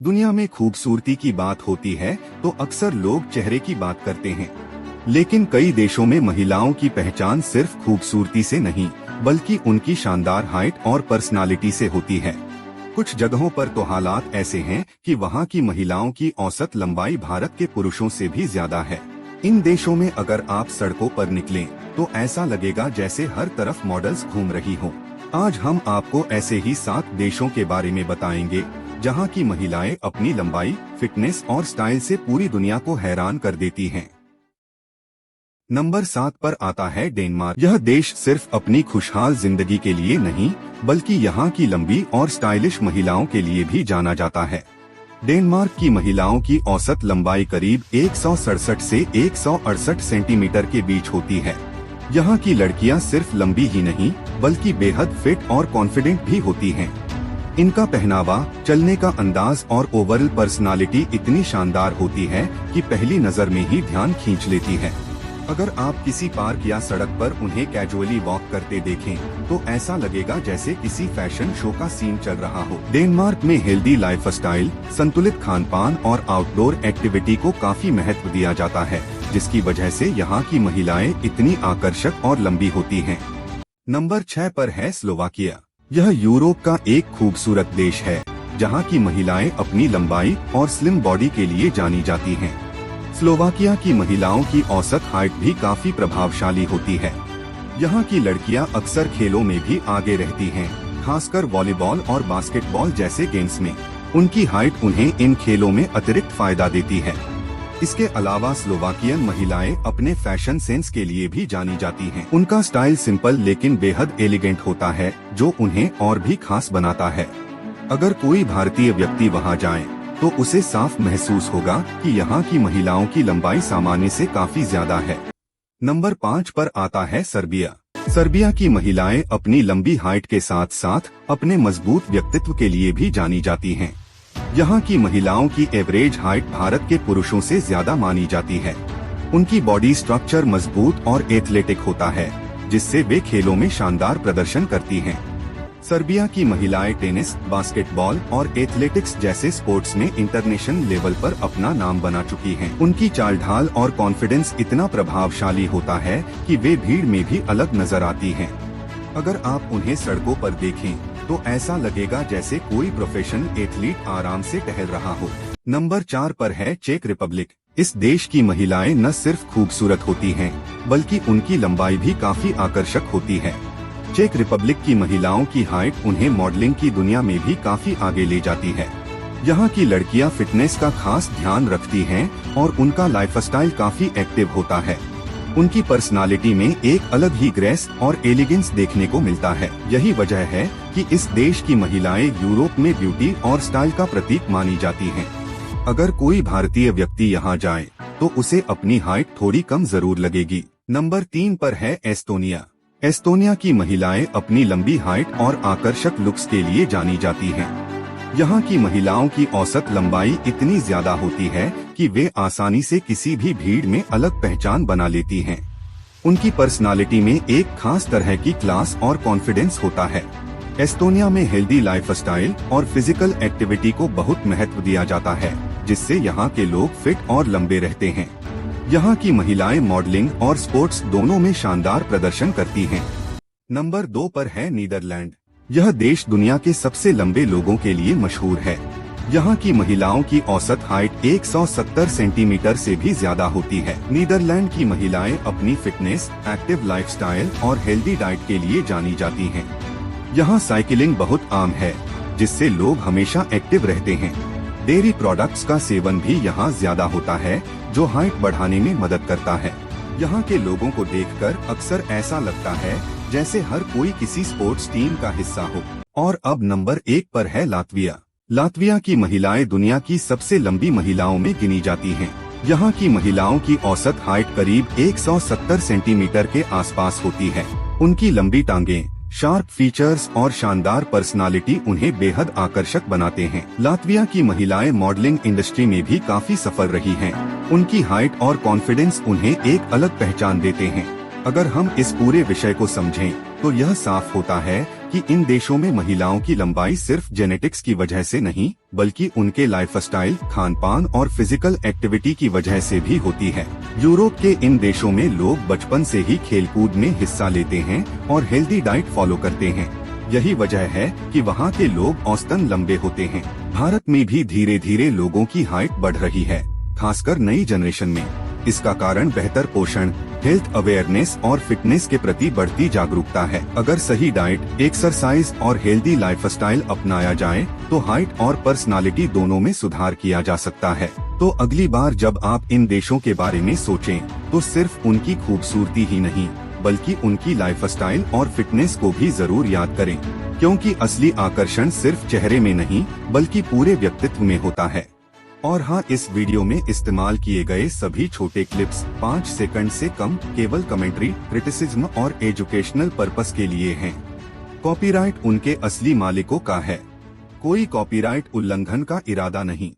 दुनिया में खूबसूरती की बात होती है तो अक्सर लोग चेहरे की बात करते हैं, लेकिन कई देशों में महिलाओं की पहचान सिर्फ खूबसूरती से नहीं बल्कि उनकी शानदार हाइट और पर्सनालिटी से होती है। कुछ जगहों पर तो हालात ऐसे हैं कि वहाँ की महिलाओं की औसत लंबाई भारत के पुरुषों से भी ज्यादा है। इन देशों में अगर आप सड़कों पर निकलें तो ऐसा लगेगा जैसे हर तरफ मॉडल्स घूम रही हों। आज हम आपको ऐसे ही 7 देशों के बारे में बताएंगे जहां की महिलाएं अपनी लंबाई, फिटनेस और स्टाइल से पूरी दुनिया को हैरान कर देती हैं। नंबर 7 पर आता है डेनमार्क। यह देश सिर्फ अपनी खुशहाल जिंदगी के लिए नहीं बल्कि यहाँ की लंबी और स्टाइलिश महिलाओं के लिए भी जाना जाता है। डेनमार्क की महिलाओं की औसत लंबाई करीब 167 से 168 सेंटीमीटर के बीच होती है। यहाँ की लड़कियाँ सिर्फ लंबी ही नहीं बल्कि बेहद फिट और कॉन्फिडेंट भी होती हैं। इनका पहनावा, चलने का अंदाज और ओवरऑल पर्सनालिटी इतनी शानदार होती है कि पहली नजर में ही ध्यान खींच लेती है। अगर आप किसी पार्क या सड़क पर उन्हें कैजुअली वॉक करते देखें तो ऐसा लगेगा जैसे किसी फैशन शो का सीन चल रहा हो। डेनमार्क में हेल्दी लाइफस्टाइल, संतुलित खानपान और आउटडोर एक्टिविटी को काफी महत्व दिया जाता है, जिसकी वजह से यहाँ की महिलाएं इतनी आकर्षक और लंबी होती हैं। नंबर 6 पर है स्लोवाकिया। यह यूरोप का एक खूबसूरत देश है जहाँ की महिलाएं अपनी लंबाई और स्लिम बॉडी के लिए जानी जाती हैं। स्लोवाकिया की महिलाओं की औसत हाइट भी काफी प्रभावशाली होती है। यहाँ की लड़कियाँ अक्सर खेलों में भी आगे रहती हैं, खासकर वॉलीबॉल और बास्केटबॉल जैसे गेम्स में। उनकी हाइट उन्हें इन खेलों में अतिरिक्त फायदा देती है। इसके अलावा स्लोवाकियन महिलाएं अपने फैशन सेंस के लिए भी जानी जाती हैं। उनका स्टाइल सिंपल लेकिन बेहद एलिगेंट होता है, जो उन्हें और भी खास बनाता है। अगर कोई भारतीय व्यक्ति वहां जाए तो उसे साफ महसूस होगा कि यहाँ की महिलाओं की लंबाई सामान्य से काफी ज्यादा है। नंबर 5 पर आता है सर्बिया। सर्बिया की महिलाएं अपनी लंबी हाइट के साथ साथ अपने मजबूत व्यक्तित्व के लिए भी जानी जाती हैं। यहाँ की महिलाओं की एवरेज हाइट भारत के पुरुषों से ज्यादा मानी जाती है। उनकी बॉडी स्ट्रक्चर मजबूत और एथलेटिक होता है, जिससे वे खेलों में शानदार प्रदर्शन करती हैं। सर्बिया की महिलाएं टेनिस, बास्केटबॉल और एथलेटिक्स जैसे स्पोर्ट्स में इंटरनेशनल लेवल पर अपना नाम बना चुकी हैं। उनकी चाल ढाल और कॉन्फिडेंस इतना प्रभावशाली होता है कि वे भीड़ में भी अलग नजर आती हैं। अगर आप उन्हें सड़कों पर देखें तो ऐसा लगेगा जैसे कोई प्रोफेशनल एथलीट आराम से टहल रहा हो। नंबर 4 पर है चेक रिपब्लिक। इस देश की महिलाएं न सिर्फ खूबसूरत होती हैं, बल्कि उनकी लंबाई भी काफी आकर्षक होती है। चेक रिपब्लिक की महिलाओं की हाइट उन्हें मॉडलिंग की दुनिया में भी काफी आगे ले जाती है। यहाँ की लड़कियाँ फिटनेस का खास ध्यान रखती हैं और उनका लाइफस्टाइल काफी एक्टिव होता है। उनकी पर्सनालिटी में एक अलग ही ग्रेस और एलिगेंस देखने को मिलता है। यही वजह है कि इस देश की महिलाएं यूरोप में ब्यूटी और स्टाइल का प्रतीक मानी जाती हैं। अगर कोई भारतीय व्यक्ति यहाँ जाए तो उसे अपनी हाइट थोड़ी कम जरूर लगेगी। नंबर 3 पर है एस्टोनिया। एस्टोनिया की महिलाएं अपनी लंबी हाइट और आकर्षक लुक्स के लिए जानी जाती हैं। यहाँ की महिलाओं की औसत लंबाई इतनी ज्यादा होती है कि वे आसानी से किसी भी भीड़ में अलग पहचान बना लेती हैं। उनकी पर्सनालिटी में एक खास तरह की क्लास और कॉन्फिडेंस होता है। एस्टोनिया में हेल्दी लाइफस्टाइल और फिजिकल एक्टिविटी को बहुत महत्व दिया जाता है, जिससे यहाँ के लोग फिट और लंबे रहते हैं। यहाँ की महिलाएं मॉडलिंग और स्पोर्ट्स दोनों में शानदार प्रदर्शन करती हैं। नंबर 2 पर है नीदरलैंड। यह देश दुनिया के सबसे लंबे लोगों के लिए मशहूर है। यहाँ की महिलाओं की औसत हाइट 170 सेंटीमीटर से भी ज्यादा होती है। नीदरलैंड की महिलाएं अपनी फिटनेस, एक्टिव लाइफस्टाइल और हेल्दी डाइट के लिए जानी जाती हैं। यहाँ साइकिलिंग बहुत आम है, जिससे लोग हमेशा एक्टिव रहते हैं। डेयरी प्रोडक्ट्स का सेवन भी यहाँ ज्यादा होता है, जो हाइट बढ़ाने में मदद करता है। यहाँ के लोगों को देखकर अक्सर ऐसा लगता है जैसे हर कोई किसी स्पोर्ट्स टीम का हिस्सा हो। और अब नंबर 1 पर है लातविया। लातविया की महिलाएं दुनिया की सबसे लंबी महिलाओं में गिनी जाती हैं। यहाँ की महिलाओं की औसत हाइट करीब 170 सेंटीमीटर के आसपास होती है। उनकी लंबी टांगें, शार्प फीचर्स और शानदार पर्सनालिटी उन्हें बेहद आकर्षक बनाते हैं। लातविया की महिलाएं मॉडलिंग इंडस्ट्री में भी काफी सफल रही हैं। उनकी हाइट और कॉन्फिडेंस उन्हें एक अलग पहचान देते हैं। अगर हम इस पूरे विषय को समझें तो यह साफ होता है कि इन देशों में महिलाओं की लंबाई सिर्फ जेनेटिक्स की वजह से नहीं, बल्कि उनके लाइफस्टाइल, खान-पान और फिजिकल एक्टिविटी की वजह से भी होती है। यूरोप के इन देशों में लोग बचपन से ही खेलकूद में हिस्सा लेते हैं और हेल्दी डाइट फॉलो करते हैं। यही वजह है कि वहाँ के लोग औसतन लंबे होते हैं। भारत में भी धीरे धीरे लोगों की हाइट बढ़ रही है, खासकर नई जनरेशन में। इसका कारण बेहतर पोषण, हेल्थ अवेयरनेस और फिटनेस के प्रति बढ़ती जागरूकता है। अगर सही डाइट, एक्सरसाइज और हेल्दी लाइफस्टाइल अपनाया जाए, तो हाइट और पर्सनालिटी दोनों में सुधार किया जा सकता है। तो अगली बार जब आप इन देशों के बारे में सोचें, तो सिर्फ उनकी खूबसूरती ही नहीं, बल्कि उनकी लाइफस्टाइल और फिटनेस को भी जरूर याद करें, क्योंकि असली आकर्षण सिर्फ चेहरे में नहीं, बल्कि पूरे व्यक्तित्व में होता है। और हाँ, इस वीडियो में इस्तेमाल किए गए सभी छोटे क्लिप्स 5 सेकंड से कम केवल कमेंट्री, क्रिटिसिज्म और एजुकेशनल पर्पस के लिए हैं। कॉपीराइट उनके असली मालिकों का है, कोई कॉपीराइट उल्लंघन का इरादा नहीं।